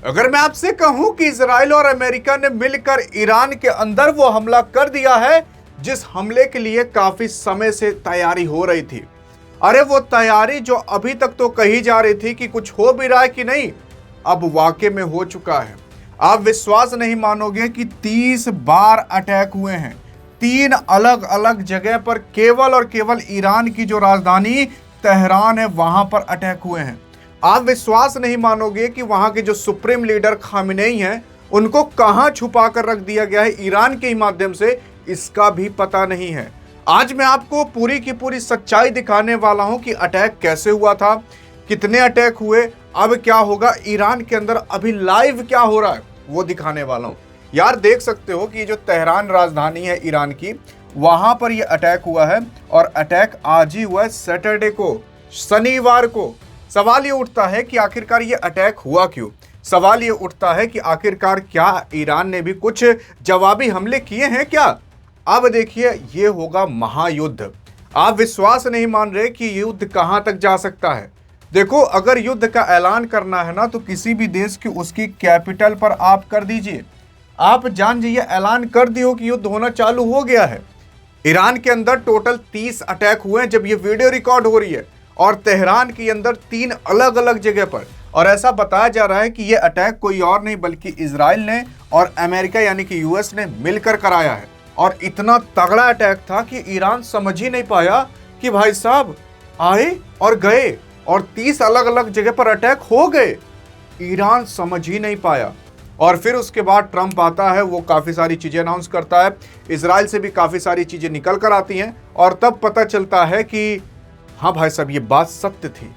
अगर मैं आपसे कहूं कि इजराइल और अमेरिका ने मिलकर ईरान के अंदर वो हमला कर दिया है जिस हमले के लिए काफी समय से तैयारी हो रही थी, अरे वो तैयारी जो अभी तक तो कही जा रही थी कि कुछ हो भी रहा है कि नहीं, अब वाकई में हो चुका है। आप विश्वास नहीं मानोगे कि 30 बार अटैक हुए हैं, 3 अलग अलग जगह पर, केवल और केवल ईरान की जो राजधानी तेहरान है वहां पर अटैक हुए हैं। आप विश्वास नहीं मानोगे कि वहां के जो सुप्रीम लीडर खामेनेई हैं उनको कहां छुपा कर रख दिया गया है ईरान के ही माध्यम से, इसका भी पता नहीं है। आज मैं आपको पूरी की पूरी सच्चाई दिखाने वाला हूं कि अटैक कैसे हुआ था, कितने अटैक हुए, अब क्या होगा, ईरान के अंदर अभी लाइव क्या हो रहा है वो दिखाने वाला हूं। यार देख सकते हो कि ये जो तेहरान राजधानी है ईरान की, वहां पर ये अटैक हुआ है और अटैक आज ही हुआ है, सैटरडे को, शनिवार को। सवाल ये उठता है कि आखिरकार ये अटैक हुआ क्यों। सवाल ये उठता है कि आखिरकार क्या ईरान ने भी कुछ जवाबी हमले किए हैं क्या। अब देखिए ये होगा महायुद्ध। आप विश्वास नहीं मान रहे कि युद्ध कहां तक जा सकता है। देखो अगर युद्ध का ऐलान करना है ना तो किसी भी देश की उसकी कैपिटल पर आप कर दीजिए, आप जान जाइए ऐलान कर दियो कि युद्ध होना चालू हो गया है। ईरान के अंदर टोटल 30 अटैक हुए हैं जब ये वीडियो रिकॉर्ड हो रही है, और तेहरान के अंदर 3 अलग अलग जगह पर। और ऐसा बताया जा रहा है कि ये अटैक कोई और नहीं बल्कि इजराइल ने और अमेरिका यानी कि यूएस ने मिलकर कराया है। और इतना तगड़ा अटैक था कि ईरान समझ ही नहीं पाया कि भाई साहब आए और गए, और 30 अलग अलग जगह पर अटैक हो गए, ईरान समझ ही नहीं पाया। और फिर उसके बाद ट्रंप आता है, वो काफ़ी सारी चीज़ें अनाउंस करता है, इजराइल से भी काफ़ी सारी चीज़ें निकल कर आती हैं, और तब पता चलता है कि हाँ भाई साहब ये बात सत्य थी।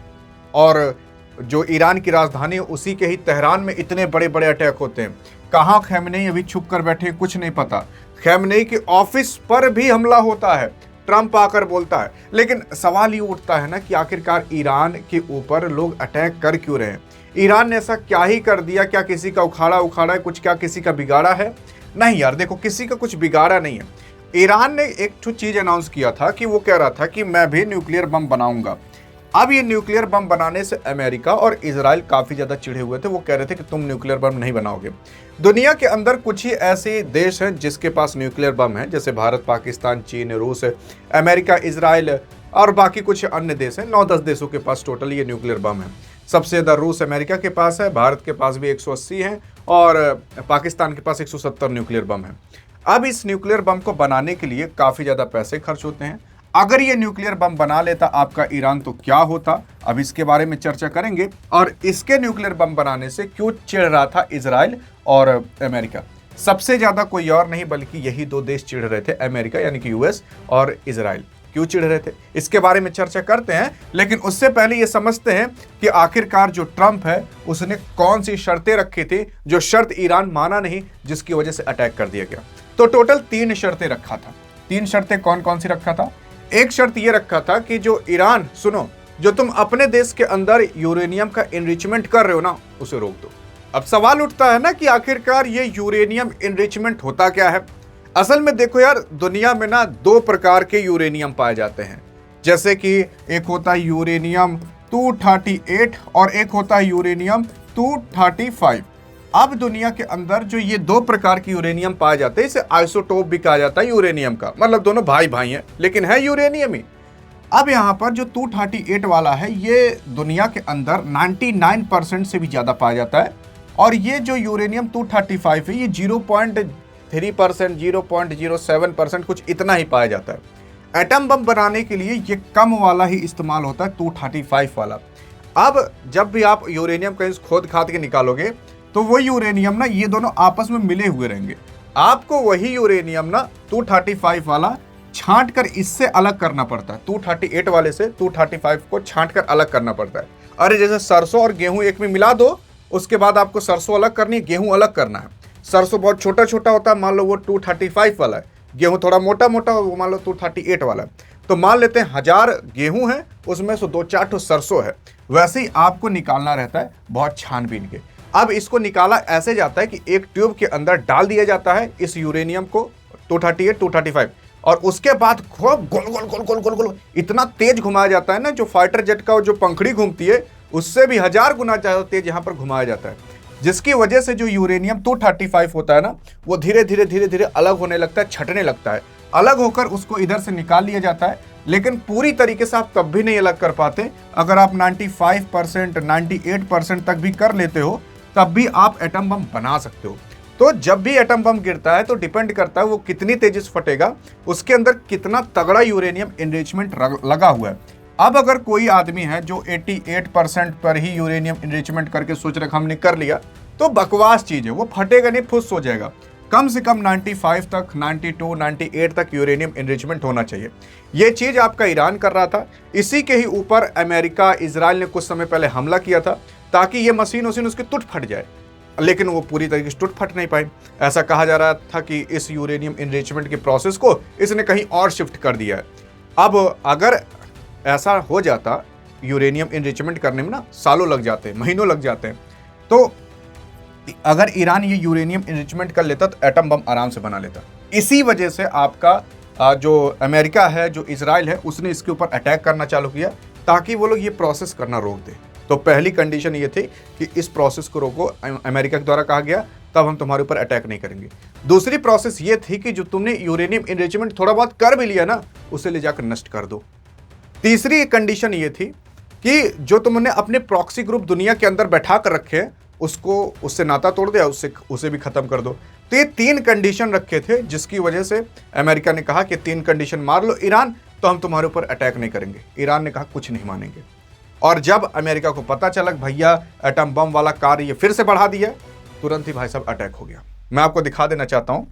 और जो ईरान की राजधानी है उसी के ही तेहरान में इतने बड़े बड़े अटैक होते हैं। कहाँ खैमनेई अभी छुप कर बैठे कुछ नहीं पता, खैमनेई के ऑफिस पर भी हमला होता है, ट्रंप आकर बोलता है। लेकिन सवाल ये उठता है ना कि आखिरकार ईरान के ऊपर लोग अटैक कर क्यों रहे हैं। ईरान ने ऐसा क्या ही कर दिया, क्या किसी का उखाड़ा है कुछ, क्या किसी का बिगाड़ा है? नहीं यार देखो, किसी का कुछ बिगाड़ा नहीं है। ईरान ने एक चीज अनाउंस किया था कि वो कह रहा था कि मैं भी न्यूक्लियर बम बनाऊंगा। अब ये न्यूक्लियर बम बनाने से अमेरिका और इजराइल काफी ज्यादा चिढ़े हुए थे। वो कह रहे थे कि तुम न्यूक्लियर बम नहीं बनाओगे। दुनिया के अंदर कुछ ही ऐसे देश हैं जिसके पास न्यूक्लियर बम है, जैसे भारत, पाकिस्तान, चीन, रूस, अमेरिका, इजराइल और बाकी कुछ अन्य देश हैं। 9-10 देशों के पास टोटल ये न्यूक्लियर बम है। सबसे ज्यादा रूस अमेरिका के पास है, भारत के पास भी 180 है और पाकिस्तान के पास 170 न्यूक्लियर बम है। अब इस न्यूक्लियर बम को बनाने के लिए काफी ज्यादा पैसे खर्च होते हैं। अगर ये न्यूक्लियर बम बना लेता आपका ईरान तो क्या होता, अब इसके बारे में चर्चा करेंगे। और इसके न्यूक्लियर बम बनाने से क्यों चिढ़ रहा था इजराइल और अमेरिका? सबसे ज्यादा कोई और नहीं बल्कि यही 2 देश चिढ़ रहे थे, अमेरिका यानी कि यूएस और इजराइल। क्यों चिढ़ रहे थे इसके बारे में चर्चा करते हैं, लेकिन उससे पहले ये समझते हैं कि आखिरकार जो ट्रंप है उसने कौन सी शर्तें रखी थी, जो शर्त ईरान माना नहीं जिसकी वजह से अटैक कर दिया गया। तो टोटल 3 शर्तें रखा था। 3 शर्तें कौन कौन सी रखा था? एक शर्त यह रखा था कि जो ईरान, सुनो, जो तुम अपने देश के अंदर यूरेनियम का एनरिचमेंट कर रहे हो ना, उसे रोक दो। अब सवाल उठता है ना कि आखिरकार ये यूरेनियम एनरिचमेंट होता क्या है? असल में देखो यार, दुनिया में ना 2 प्रकार के यूरेनियम पाए जाते हैं। जैसे कि एक होता है यूरेनियम 238 और एक होता है यूरेनियम 235। अब दुनिया के अंदर जो ये 2 प्रकार के यूरेनियम पाए जाते हैं, इसे आइसोटोप भी कहा जाता है यूरेनियम का, मतलब दोनों भाई भाई हैं लेकिन है यूरेनियम ही। अब यहाँ पर जो 238 वाला है ये दुनिया के अंदर 99% से भी ज्यादा पाया जाता है, और ये जो यूरेनियम 235 है ये 0.3%, 0.07% कुछ इतना ही पाया जाता है। एटम बम बनाने के लिए ये कम वाला ही इस्तेमाल होता है, 235 वाला। अब जब भी आप यूरेनियम कहीं खोद खाद के निकालोगे तो वो यूरेनियम ना, ये दोनों आपस में मिले हुए रहेंगे। आपको वही यूरेनियम ना 235 वाला छांट कर इससे अलग करना पड़ता है। 238 वाले से 235 को छांट कर अलग करना पड़ता है। अरे जैसे सरसों और गेहूं एक में मिला दो, उसके बाद आपको सरसों अलग करनी है, गेहूं अलग करना है। सरसों बहुत छोटा छोटा होता है, मान लो वो 235 वाला है, गेहूं थोड़ा मोटा मोटा वो मान लो 238 वाला है। तो मान लेते हैं 1000 गेहूं है, उसमें से 2-4 ठो सरसों है। वैसे ही आपको निकालना रहता है बहुत छानबीन के। अब इसको निकाला ऐसे जाता है कि एक ट्यूब के अंदर डाल दिया जाता है इस यूरेनियम को 238, 235, और उसके बाद खूब गोल गोल गोल गोल गोल गोल इतना तेज घुमाया जाता है ना, जो फाइटर जेट का जो पंखड़ी घूमती है उससे भी 1000 गुना ज्यादा तेज यहाँ पर घुमाया जाता है। जिसकी वजह से जो यूरेनियम 235 होता है ना, वो धीरे धीरे धीरे धीरे अलग होने लगता है, छटने लगता है। अलग होकर उसको इधर से निकाल लिया जाता है, लेकिन पूरी तरीके से आप तब भी नहीं अलग कर पाते। अगर आप 95%, 98% तक भी कर लेते हो, तब भी आप एटम बम बना सकते हो। तो जब भी एटम बम गिरता है तो डिपेंड करता है वो कितनी तेजी से फटेगा, उसके अंदर कितना तगड़ा यूरेनियम एनरिचमेंट लगा हुआ है। अब अगर कोई आदमी है जो 88% पर ही यूरेनियम एनरिचमेंट करके सोच रहा हमने कर लिया, तो बकवास चीज है, वो फटेगा नहीं, फुस हो जाएगा। कम से कम 95 तक, 92, 98 तक यूरेनियम एनरिचमेंट होना चाहिए। ये चीज आपका ईरान कर रहा था। इसी के ही ऊपर अमेरिका, इजराइल ने कुछ समय पहले हमला किया था ताकि ये मशीन उसकी टूट फट जाए, लेकिन वो पूरी तरीके से टूट फट नहीं पाई। ऐसा कहा जा रहा था कि इस यूरेनियम एनरिचमेंट के प्रोसेस को इसने कहीं और शिफ्ट कर दिया है। अब अगर ऐसा हो जाता, यूरेनियम एनरिचमेंट करने में ना सालों लग जाते हैं, महीनों लग जाते हैं, तो अगर ईरान ये यूरेनियम एनरिचमेंट कर लेता तो एटम बम आराम से बना लेता। इसी वजह से आपका जो अमेरिका है, जो इजराइल है, उसने इसके ऊपर अटैक करना चालू किया ताकि वो लोग ये प्रोसेस करना रोक दे। तो पहली कंडीशन ये थी कि इस प्रोसेस को रोको, अमेरिका के द्वारा कहा गया, तब हम तुम्हारे ऊपर अटैक नहीं करेंगे। दूसरी प्रोसेस ये थी कि जो तुमने यूरेनियम एनरिचमेंट थोड़ा बहुत कर भी लिया ना, उसे ले जाकर नष्ट कर दो। तीसरी कंडीशन ये थी कि जो तुमने अपने प्रॉक्सी ग्रुप दुनिया के अंदर बैठा कर रखे हैं, उससे नाता तोड़ दिया, उसे भी खत्म कर दो। तो ये 3 कंडीशन रखे थे, जिसकी वजह से अमेरिका ने कहा कि 3 कंडीशन मार लो ईरान, तो हम तुम्हारे ऊपर अटैक नहीं करेंगे। ईरान ने कहा कुछ नहीं मानेंगे। और जब अमेरिका को पता चला भैया एटम बम वाला कार्य ये फिर से बढ़ा दिया, तुरंत ही भाई साहब अटैक हो गया। मैं आपको दिखा देना चाहता हूं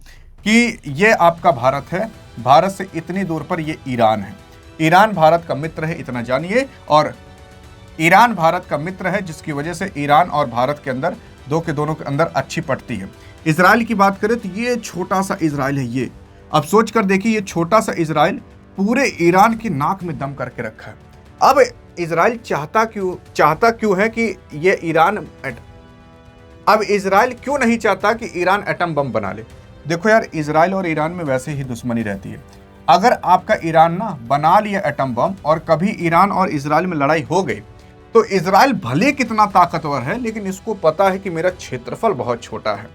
कि ये आपका भारत है, भारत से इतनी दूर पर ये ईरान है। ईरान भारत का मित्र है, इतना जानिए। और ईरान भारत का मित्र है, जिसकी वजह से ईरान और भारत के अंदर दोनों के अंदर अच्छी पटती है। इजराइल की बात करें तो ये छोटा सा इजराइल है। ये अब सोच कर देखिए, ये छोटा सा इजराइल पूरे ईरान की नाक में दम करके रखा है। अब इजराइल चाहता क्यों है कि ये ईरान, अब इजराइल क्यों नहीं चाहता कि ईरान एटम बम बना ले? देखो यार, इजराइल और ईरान में वैसे ही दुश्मनी रहती है। अगर आपका ईरान ना बना लिया एटम बम और कभी ईरान और इजराइल में लड़ाई हो गई, तो इजराइल भले कितना ताकतवर है, लेकिन इसको पता है कि मेरा क्षेत्रफल बहुत छोटा है।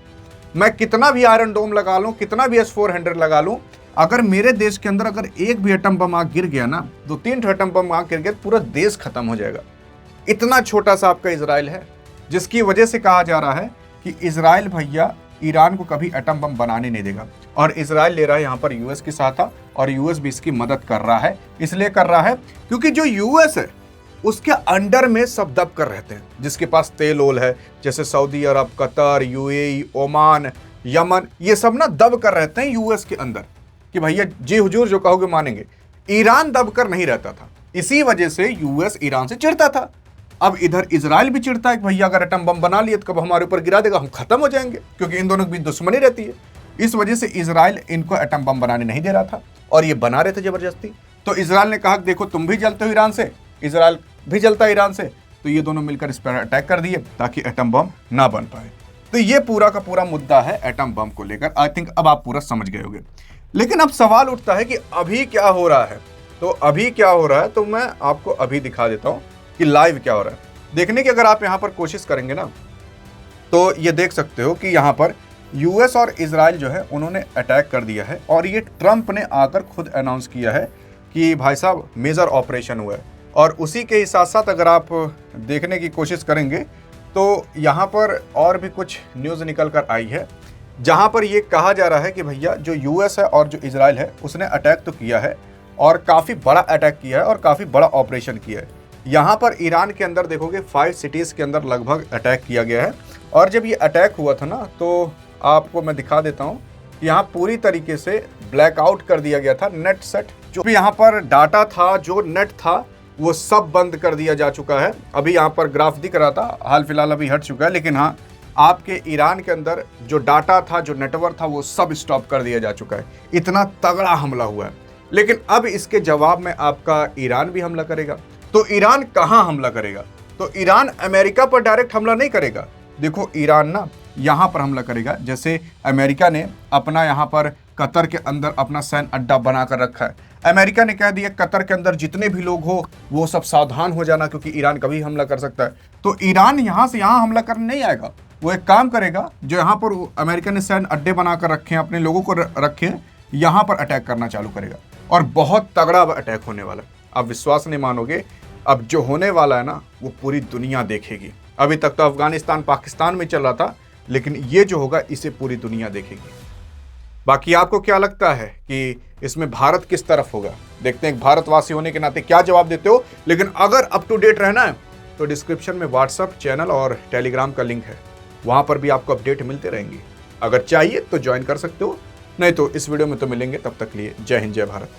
मैं कितना भी आयरन डोम लगा लूं, कितना भी S-400 लगा लूं, अगर मेरे देश के अंदर अगर एक भी एटम बम आग गिर गया ना, 2-3 एटम बम आग गिर गया, पूरा देश खत्म हो जाएगा। इतना छोटा सा आपका इजराइल है, जिसकी वजह से कहा जा रहा है कि इजराइल भैया ईरान को कभी एटम बम बनाने नहीं देगा। और इजराइल ले रहा है यहाँ पर यूएस की सहायता, और यूएस भी इसकी मदद कर रहा है। इसलिए कर रहा है क्योंकि जो यूएस है उसके अंडर में सब दब कर रहते हैं, जिसके पास तेल ओल है, जैसे सऊदी अरब, कतर, यूएई, ओमान, यमन, ये सब ना दब कर रहते हैं यूएस के अंदर कि भैया जी हुजूर जो कहोगे मानेंगे। ईरान दब कर नहीं रहता था, इसी वजह से यूएस ईरान से चिढ़ता था। अब इधर इजराइल भी चिढ़ता है कि भैया अगर एटम बम बना लिए तो कब हमारे ऊपर गिरा देगा, हम खत्म हो जाएंगे, क्योंकि इन दोनों के बीच दुश्मनी रहती है। इस वजह से इजराइल इनको एटम बम बनाने नहीं दे रहा था, और ये बना रहे थे जबरदस्ती। तो इजराइल ने कहा देखो तुम भी जलते हो ईरान से, इजराइल भी जलता है ईरान से, तो ये दोनों मिलकर इस पर अटैक कर दिए ताकि एटम बम ना बन पाए। तो ये पूरा का पूरा मुद्दा है एटम बम को लेकर। आई थिंक अब आप पूरा समझ गए होंगे। लेकिन अब सवाल उठता है कि अभी क्या हो रहा है। तो अभी क्या हो रहा है, तो मैं आपको अभी दिखा देता हूं कि लाइव क्या हो रहा है। देखने की अगर आप यहां पर कोशिश करेंगे ना, तो ये देख सकते हो कि यहां पर यूएस और इजराइल जो है उन्होंने अटैक कर दिया है, और ये ट्रंप ने आकर खुद अनाउंस किया है कि भाई साहब मेजर ऑपरेशन हुआ है। और उसी के साथ साथ अगर आप देखने की कोशिश करेंगे तो यहाँ पर और भी कुछ न्यूज़ निकल कर आई है, जहाँ पर ये कहा जा रहा है कि भैया जो यूएस है और जो इजराइल है उसने अटैक तो किया है, और काफ़ी बड़ा अटैक किया है, और काफ़ी बड़ा ऑपरेशन किया है। यहाँ पर ईरान के अंदर देखोगे 5 सिटीज़ के अंदर लगभग अटैक किया गया है। और जब ये अटैक हुआ था ना, तो आपको मैं दिखा देता हूँ, यहाँ पूरी तरीके से ब्लैकआउट कर दिया गया था। नेट सेट जो भी यहाँ पर डाटा था, जो नेट था, वो सब बंद कर दिया जा चुका है। अभी यहाँ पर ग्राफ दिख रहा था, हाल फिलहाल अभी हट चुका है, लेकिन हाँ आपके ईरान के अंदर जो डाटा था, जो नेटवर्क था, वो सब स्टॉप कर दिया जा चुका है। इतना तगड़ा हमला हुआ है। लेकिन अब इसके जवाब में आपका ईरान भी हमला करेगा। तो ईरान कहाँ हमला करेगा? तो ईरान अमेरिका पर डायरेक्ट हमला नहीं करेगा। देखो ईरान ना यहाँ पर हमला करेगा। जैसे अमेरिका ने अपना यहाँ पर कतर के अंदर अपना सैन्य अड्डा बना कर रखा है। अमेरिका ने कह दिया कतर के अंदर जितने भी लोग हो वो सब सावधान हो जाना, क्योंकि ईरान कभी हमला कर सकता है। तो ईरान यहाँ से यहाँ हमला करने नहीं आएगा, वो एक काम करेगा, जो यहाँ पर अमेरिका ने सैन्य अड्डे बनाकर रखे हैं, अपने लोगों को रखे हैं, यहाँ पर अटैक करना चालू करेगा और बहुत तगड़ा अटैक होने वाला है। आप विश्वास नहीं मानोगे, अब जो होने वाला है ना वो पूरी दुनिया देखेगी। अभी तक तो अफगानिस्तान पाकिस्तान में चल रहा था, लेकिन ये जो होगा इसे पूरी दुनिया देखेगी। बाकी आपको क्या लगता है कि इसमें भारत किस तरफ होगा? देखते हैं भारतवासी होने के नाते क्या जवाब देते हो। लेकिन अगर अप टू डेट रहना है तो डिस्क्रिप्शन में व्हाट्सएप चैनल और टेलीग्राम का लिंक है, वहां पर भी आपको अपडेट मिलते रहेंगे। अगर चाहिए तो ज्वाइन कर सकते हो, नहीं तो इस वीडियो में तो मिलेंगे। तब तक लिए जय हिंद, जय भारत।